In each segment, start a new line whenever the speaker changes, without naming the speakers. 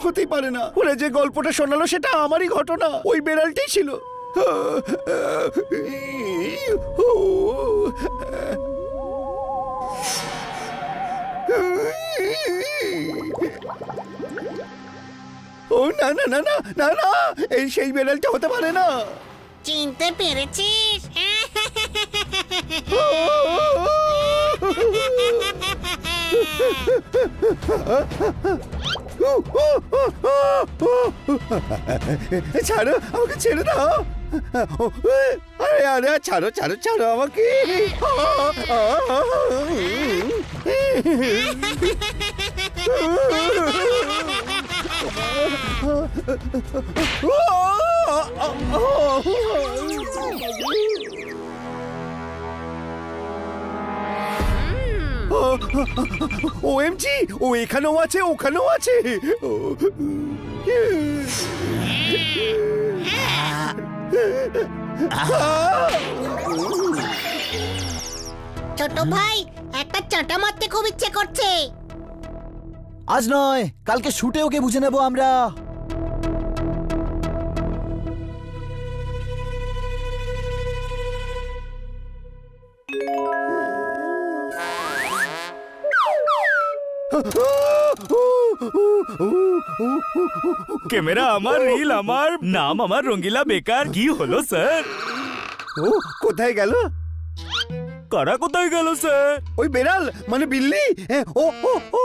হতেই পারে না। ওরা যে গল্পটা শোনালো সেটা আমারই ঘটনা, ওই বেড়ালটাই ছিল। ও না না না না না না, এই সেই বেড়ালটা হতে পারে না।
চিনতে পেরেছিস?
ছাড়ো আমাকে, ছেড়ে দাও। আরে আরে ছাড়ো ছাড়ো ছাড়ো আমাকে। ওএমজি, ও এখানেও আছে, ওখানেও আছে।
ছোট ভাই, একটা চাটা মারতে খুব ইচ্ছে করছে।
আজ নয়, কালকে শুটে ওকে বুঝে নেব আমরা।
ক্যামেরা আমার, রিল আমার, নাম আমার রঙ্গিলা বেকার। কি হলো স্যার?
ও কোথায় গেল?
কারা কোথায় গেল স্যার?
ওই বেড়াল মানে বিল্লি। ও ও ও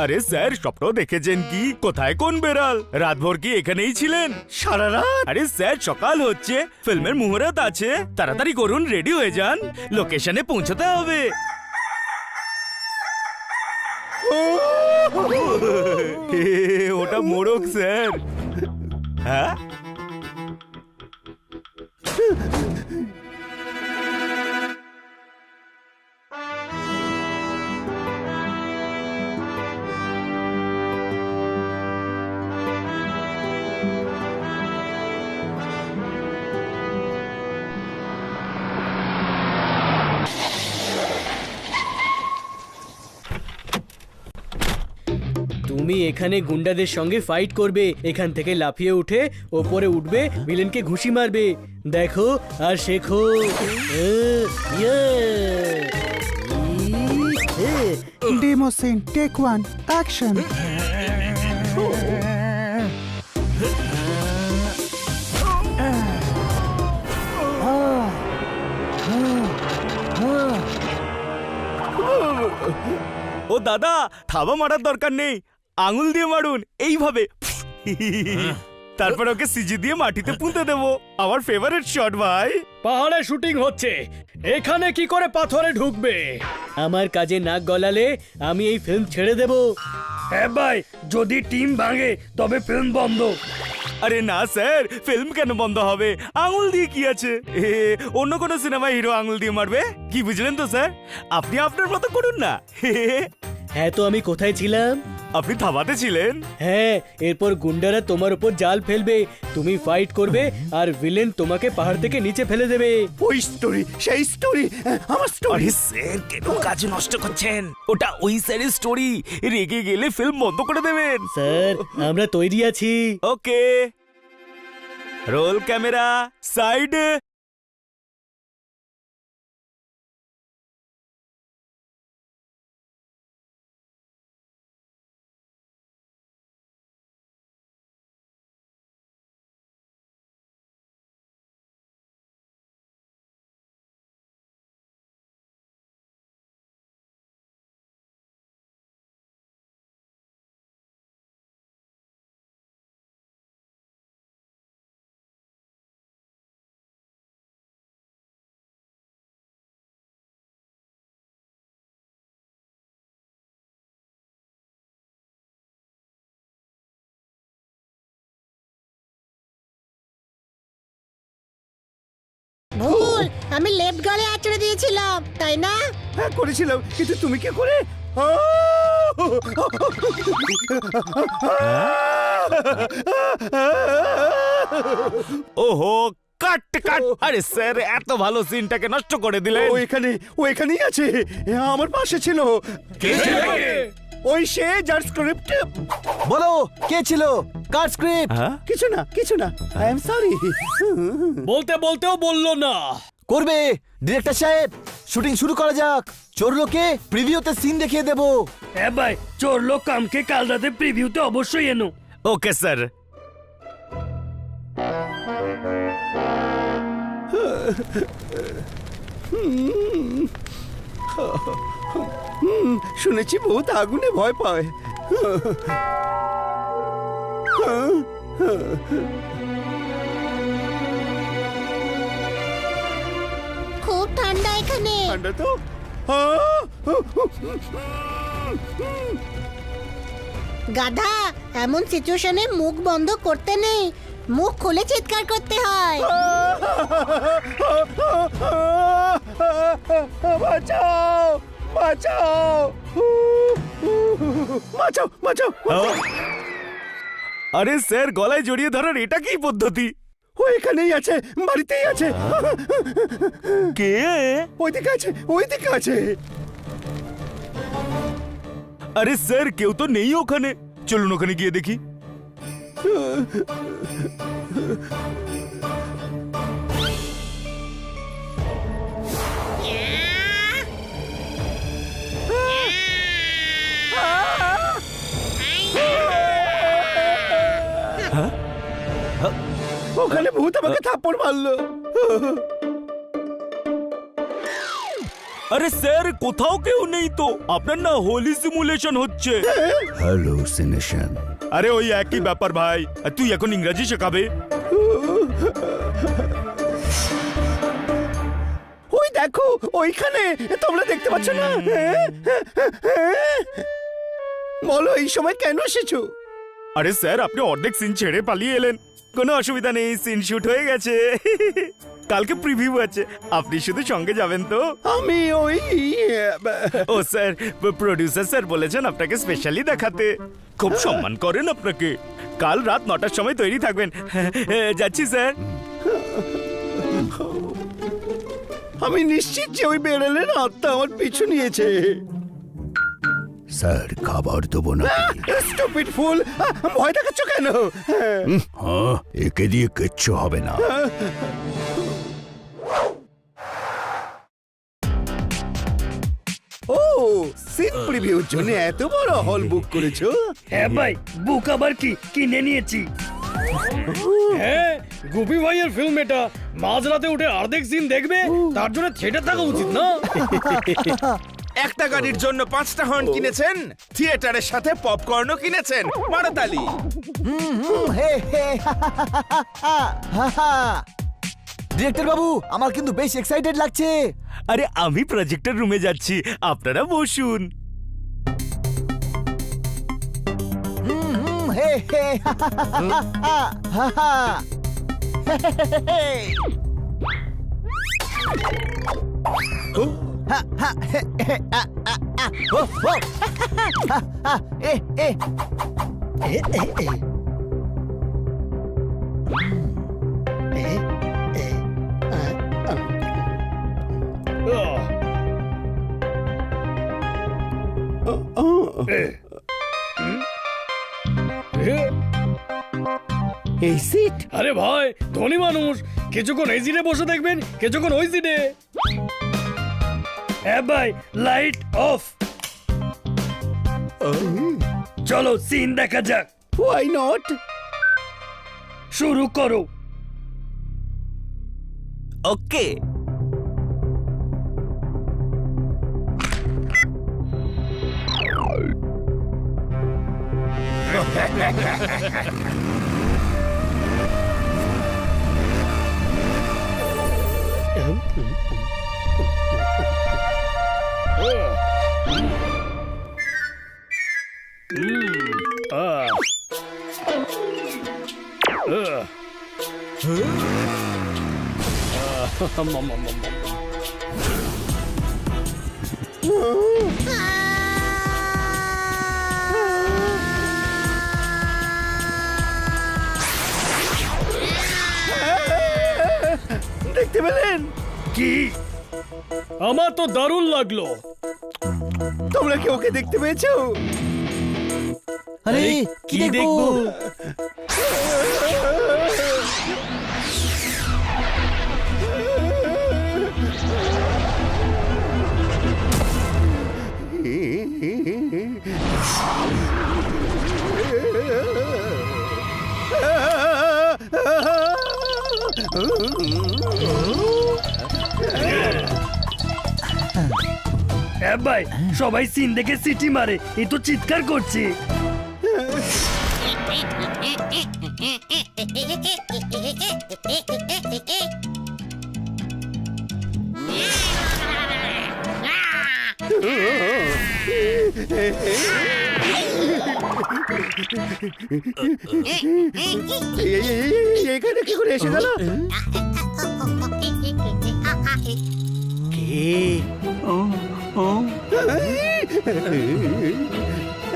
আরে স্যার, স্বপ্ন দেখেছেন কি? কোথায় কোন বেড়াল? রাতভর কি এখানেই ছিলেন?
সারা রাত?
আরে স্যার, সকাল হচ্ছে, ফিল্মের মুহূর্ত আছে, তাড়াতাড়ি করুন, রেডি হয়ে যান, লোকেশনে পৌঁছতে হবে। ওটা মোড়ক স্যার। হ্যাঁ,
তুমি এখানে গুন্ডাদের সঙ্গে ফাইট করবে, এখান থেকে লাফিয়ে উঠে ওপরে উঠবে, ভিলেনকে ঘুষি মারবে। দেখো আর শেখো।
Demo scene, take one, action.
ও দাদা, থাবা মারার দরকার নেই, আঙুল দিয়ে মারুন, এইভাবে। তারপর ওকে সিজি দিয়ে মাটিতে পুঁতে দেবো। আমার ফেভারিট শট ভাই।
পাহাড়ে শুটিং হচ্ছে, এখানে কি করে পাথরে ঢুকবে? আমার কাজে নাক গলালে আমি এই ফিল্ম ছেড়ে দেব। হ্যাঁ ভাই, যদি টিম ভাঙে তবে ফিল্ম বন্ধ।
আরে না স্যার, ফিল্ম কেন বন্ধ হবে? আঙুল দিয়ে কি আছে? অন্য কোনো সিনেমায় হিরো আঙুল দিয়ে মারবে? কি বুঝলেন তো স্যার? আপনি আপনার মতো করুন না।
হ্যাঁ, তো আমি কোথায় ছিলাম?
আপনি থাবাতে ছিলেন।
হ্যাঁ, এরপর গুন্ডারা তোমার উপর জাল ফেলবে, তুমি ফাইট করবে, আর ভিলেন তোমাকে পাহাড় থেকে নিচে ফেলে দেবে।
ওই স্টোরি, সেই স্টোরি, আমার স্টোরি।
আরে স্যার, কেন কাজ নষ্ট করছেন? ওটা ওই স্যারের স্টোরি, রেগে গেলে ফিল্ম বন্ধ করে দেবেন।
স্যার, আমরা তৈরি আছি।
ওকে, রোল ক্যামেরা, সাইড।
ভুল, আমি লেফট গালে আঁচড়ে দিয়েছিলাম, তাই না?
হ্যাঁ করেছিলাম, কিন্তু তুমি কি করে?
ওহো, কাট কাট। আরে স্যার, এত ভালো সিনটাকে নষ্ট করে দিলেন।
ও এখানেই আছে, আমার পাশে ছিল। ওই সে যার স্ক্রিপ্ট।
বলো কে ছিল, কার স্ক্রিপ্ট?
হ্যাঁ
কিছু না আই এম সরি।
বলতে বলতেও বললো না।
করবে ডিরেক্টর সাহেব, শুটিং শুরু করা যাক। চোরলোকে প্রিভিউতে সিন দেখিয়ে দেবো।
হ্যাঁ ভাই, চোর লোক কামকে কাল রাতে প্রিভিউতে অবশ্যই এনো।
Okay sir.
শুনেছি বহুত আগুনে ভয় পায়।
খুব ঠান্ডা এখানে।
ঠান্ডা তো।
গাধা, এমন সিচুয়েশনে মুখ বন্ধ করতে নেই, মুখ খুলে চিৎকার করতে হয়।
বাঁচাও বাঁচাও বাঁচাও বাঁচাও।
আরে স্যার, গলায় জড়িয়ে ধরার এটা কি পদ্ধতি?
ও এখানেই আছে, বাড়িতেই আছে।
কে?
ওইদিকে আছে।
আরে স্যার, কেউ তো নেই ওখানে। চলুন ওখানে গিয়ে দেখি।
ওখানে ভূত আমাকে থাপ্পড় মারলো।
আরে স্যার, কোথাও কেউ নেই তো। আপনার না হোলি সিমুলেশন হচ্ছে।
হ্যালুসিনেশন।
আরে ওই একই ব্যাপার ভাই। আর তুই এখন ইংরেজি শেখাবে?
ওই দেখো ওইখানে, তোমরা দেখতে পাচ্ছ না? বলো এই সময় কেন এসেছো?
আরে স্যার, আপনি অর্ধেক সিন ছেড়ে পালিয়ে এলেন। কোনো অসুবিধা নেই, সিন শুট হয়ে গেছে। কালকে প্রিভিউ আছে, আপনি শুধু সঙ্গে যাবেন তো?
আমি ওই
ও স্যার, প্রোডিউসার স্যার বলেছেন আপনাকে স্পেশালি দেখাতে। খুব সম্মান করেন আপনাকে। কাল রাত 9টার সময় তৈরি থাকবেন। যাচ্ছি স্যার।
আমি নিশ্চিত যে ওই বেড়ালের আত্মা আমার পিছু নিয়েছে।
স্যার খাবার দেবো না?
স্টুপিড ফুল, ভয় দেখাচ্ছ কেন?
হ্যাঁ, একে দিয়ে কিচ্ছু হবে না।
ও, সিন প্রিভিউর জন্য এত বড় হল বুক করেছো?
হ্যাঁ ভাই, বুক আবার কি কিনে নিয়েছি। হ্যাঁ, গুপি ভাইয়ের ফিল্ম এটা। মাঝরাতে উঠে অর্ধেক সিন দেখবে, তার জন্য থিয়েটার থাকা উচিত না?
একটা গাড়ির জন্য 5টা হর্ন কিনেছেন, থিয়েটারের সাথে পপকর্নও কিনেছেন। মারাতালি।
ডিরেক্টর বাবু, আমার কিন্তু বেশ এক্সাইটেড লাগছে।
আরে আমি প্রজেক্টর রুমে যাচ্ছি, আপনারা বসুন।
হে হে
এই সিট।
আরে ভাই, ধনী মানুষ, কিছুক্ষণ এই সিটে বসে দেখবেন, কিছুক্ষণ ওই সিটে। হ্যাঁ ভাই, লাইট অফ। চলো সিন দেখা যাক।
Why not?
শুরু করো।
ওকে।
দেখতে পেলেন?
কি? আমার তো দারুণ লাগলো।
তোমরা কি ওকে দেখতে পেয়েছো?
আরে কি দেখবো?
হ্যাঁ ভাই, সবাই সিন দেখে সিটি মারে, এই তো চিৎকার করছে।
এখানে কি করে এসে গেল?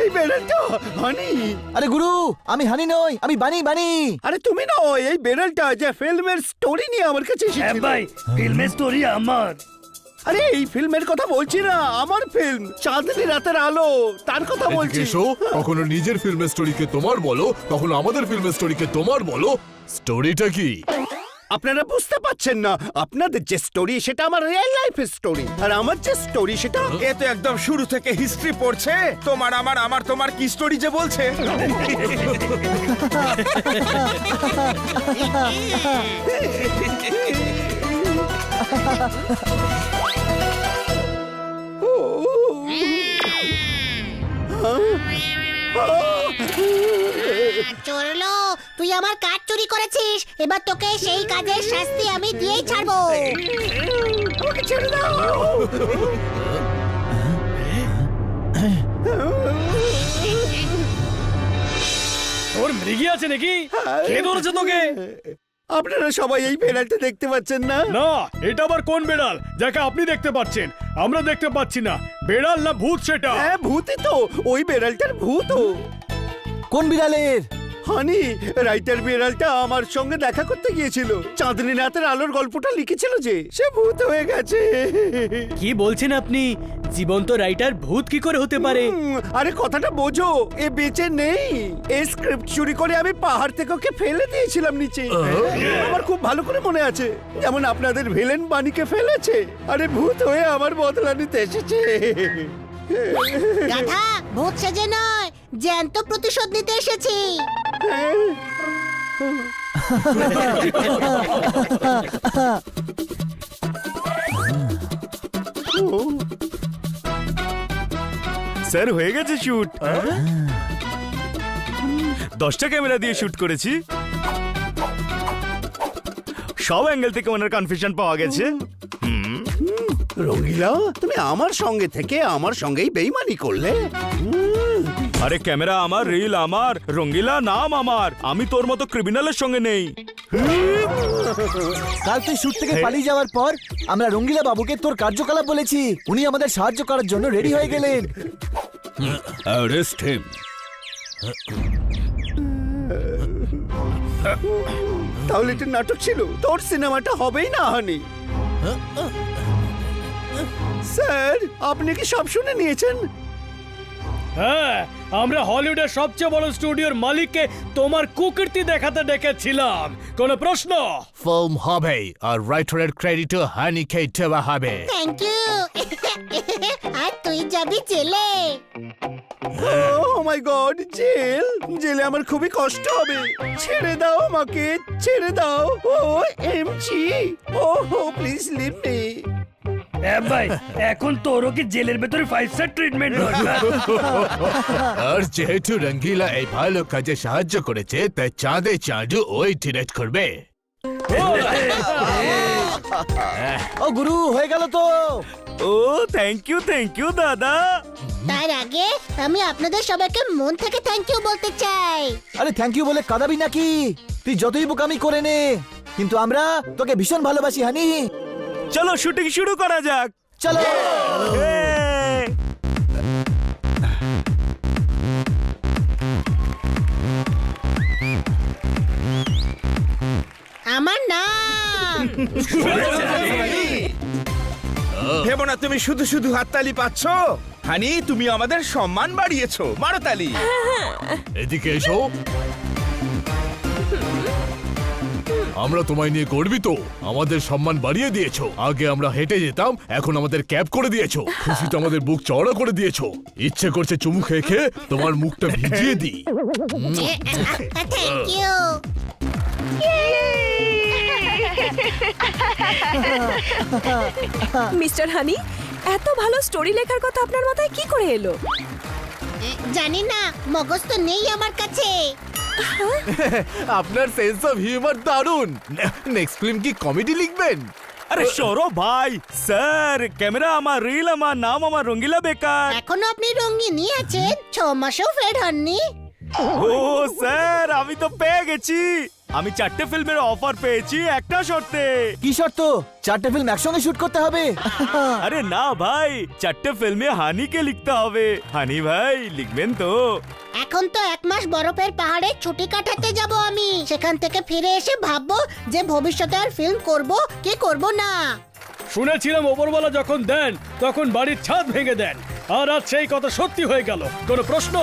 এই বেড়ালটা হানি।
আরে গুরু, আমি হানি নই, আমি বানি বানি।
আরে তুমি না এই বেড়ালটা যে ফিল্মের স্টোরি নিয়ে আমার কাছে
হ্যাঁ
এসেছিল।
ভাই, ফিল্মের স্টোরি আমার।
আরে এই ফিল্মের কথা বলছি না, আমার ফিল্ম চাঁদনি রাতের আলো, তার কথা বলছি।
এসো, কখনো নিজের ফিল্মের স্টোরিকে তোমার বলো, কখনো আমাদের ফিল্মের স্টোরিকে তোমার বলো। স্টোরিটা কি?
আপনারা বুঝতে পারছেন না, আপনাদের যে স্টোরি সেটা আমার রিয়েল লাইফের স্টোরি, আর আমার যে স্টোরি সেটা
এ তো একদম শুরু থেকে হিস্ট্রি পড়ছে। তোমার আমার আমার তোমার কি স্টোরি যে বলছে।
চোরলো, তুই আমার কাজ চুরি করেছিস, এবার তোকে সেই কাজের শাস্তি আমি দিয়েই ছাড়বো।
আমাকে ছেড়ে দাও।
তোর মৃগী আছে নাকি? কে ধরেছে তোকে?
আপনারা সবাই এই বেড়ালটা দেখতে পাচ্ছেন না?
না, এটা আবার কোন বেড়াল যাকে আপনি দেখতে পাচ্ছেন, আমরা দেখতে পাচ্ছি না? বেড়াল না ভূত সেটা?
হ্যাঁ ভূতই তো, ওই বেড়ালটার ভূত।
কোন বিড়ালের?
হানি, রাইটার বিড়ালটা আমার সঙ্গে দেখা করতে গিয়েছিল, চাঁদনি রাতের আলোর গল্পটা লিখেছিল যে, সে ভূত হয়ে গেছে।
কি বলছেন আপনি? জীবন্ত রাইটার ভূত কি করে হতে পারে?
আরে কথাটা বোঝো, এ বেঁচে নেই। এই স্ক্রিপ্ট চুরি করে আমি পাহাড় থেকে ওকে ফেলে দিয়েছিলাম নিচে। আমার খুব ভালো করে মনে আছে, যেমন আপনাদের ভিলেন বানিকে ফেলেছে, আরে ভূত হয়ে আমার বদলা নিতে এসেছে।
গাধা, ভূত সেজে নয়, জ্যান্ত প্রতিশোধ নিতে এসেছি।
স্যার হয়ে গেছে শুট। 10টা ক্যামেরা দিয়ে শুট করেছি, সব অ্যাঙ্গেল থেকে ওনার কনফিউশন পাওয়া গেছে।
রঙ্গিলা, তুমি আমার সঙ্গে থেকে আমার সঙ্গেই বেইমানি করলে।
আরে ক্যামেরা আমার, রিল আমার, রঙ্গিলা নাম আমার, আমি তোর মতো ক্রিমিনালের সঙ্গে নেই।
কাল তুই শুট থেকে পালিয়ে যাওয়ার পর আমরা রঙ্গিলা বাবুকে তোর কার্যকলাপ বলেছি, উনি আমাদের সাহায্য করার জন্য রেডি হয়ে গেলেন।
Arrest him.
তাহলে এটা নাটক ছিল, তোর সিনেমাটা হবেই না হানি। স্যার, আপনি কি সব শুনে নিয়েছেন?
হ্যাঁ, আমরা হলিউডের সবচেয়ে বড় স্টুডিওর মালিককে তোমার কুকীর্তি দেখাতে ডেকেছিলাম। কোনো প্রশ্ন?
ফিল্ম হবে আর রাইটারের ক্রেডিটও হানিকে দেওয়া হবে।
Thank you. আর তুই যাবি জেলে।
ও মাই গড, জেল? জেলে আমার খুবই কষ্ট হবে। ছেড়ে দাও আমাকে, ছেড়ে দাও। OMG, oh please leave me.
ভাই, এখন তোরও কি জেলের ভেতরে 5 স্টার ট্রিটমেন্ট দরকার?
আর যেহেতু রঙ্গিলা এই ভালো কাজে সাহায্য করেছে, তাই চাঁদে চাঁদু ওই ডিরেক্ট করবে।
ও গুরু, হয়ে গেল তো।
ও থ্যাংক ইউ দাদা।
তার আগে আমি আপনাদের সবাইকে মন থেকে থ্যাংক ইউ বলতে চাই।
আরে থ্যাংক ইউ বলে কাঁদাবি নাকি? তুই যতই বোকামি করে নে, কিন্তু আমরা তোকে ভীষণ ভালোবাসি হানি।
চলো শুটিং শুরু করা যাক।
চলো।
আমার নাম
ভেবো না তুমি শুধু শুধু হাততালি পাচ্ছ। হানি তুমি আমাদের সম্মান বাড়িয়েছো, মারো তালি।
এদিকে এসো। আমরা তোমায় নিয়ে গর্বিত, আমাদের সম্মান বাড়িয়ে দিয়েছো। আগে আমরা হেঁটে যেতাম, এখন আমাদের ক্যাব করে দিয়েছো। খুশিতে আমাদের বুক চওড়া করে দিয়েছো। ইচ্ছে করছে চুমু খেয়ে খেয়ে তোমার মুখটা ভিজিয়ে দিই।
Thank you.
মিস্টার হানি, এত ভালো স্টোরি লেখার কথা আপনার মাথায় কি করে এলো?
জানি না, মগজ তো নেই আমার কাছে।
আপনার সেন্স অফ হিউমার দারুণ। নেক্সট ফিল্ম কি কমেডি লিখবেন?
আরে সৌরভ ভাই, স্যার ক্যামেরা আমার, রিল আমার, নাম আমার রঙ্গিলা বেকার।
এখনো আপনি রঙিনী আছেন, 6 মাসেও ফেড হননি।
ও স্যার, আমি তো পেয়ে গেছি। আমি 4টে ফিল্মের অফার পেয়েছি একটা শর্তে।
কি শর্ত? 4টে ফিল্ম একসঙ্গে শুট করতে হবে?
আরে না ভাই, 4টে ফিল্মে হানিকে লিখতে হবে। হানি ভাই লিখবেন তো?
এখন তো 1 মাস বরফের পাহাড়ে ছুটি কাটাতে যাব আমি। সেখান থেকে ফিরে এসে ভাববো যে ভবিষ্যতে আর ফিল্ম করব কি করব না।
শুনেছিলাম ওপরওয়ালা যখন দেন তখন বাড়ির ছাদ ভেঙে দেন, আর আজ সেই কথা সত্যি হয়ে গেল। কোনো প্রশ্ন?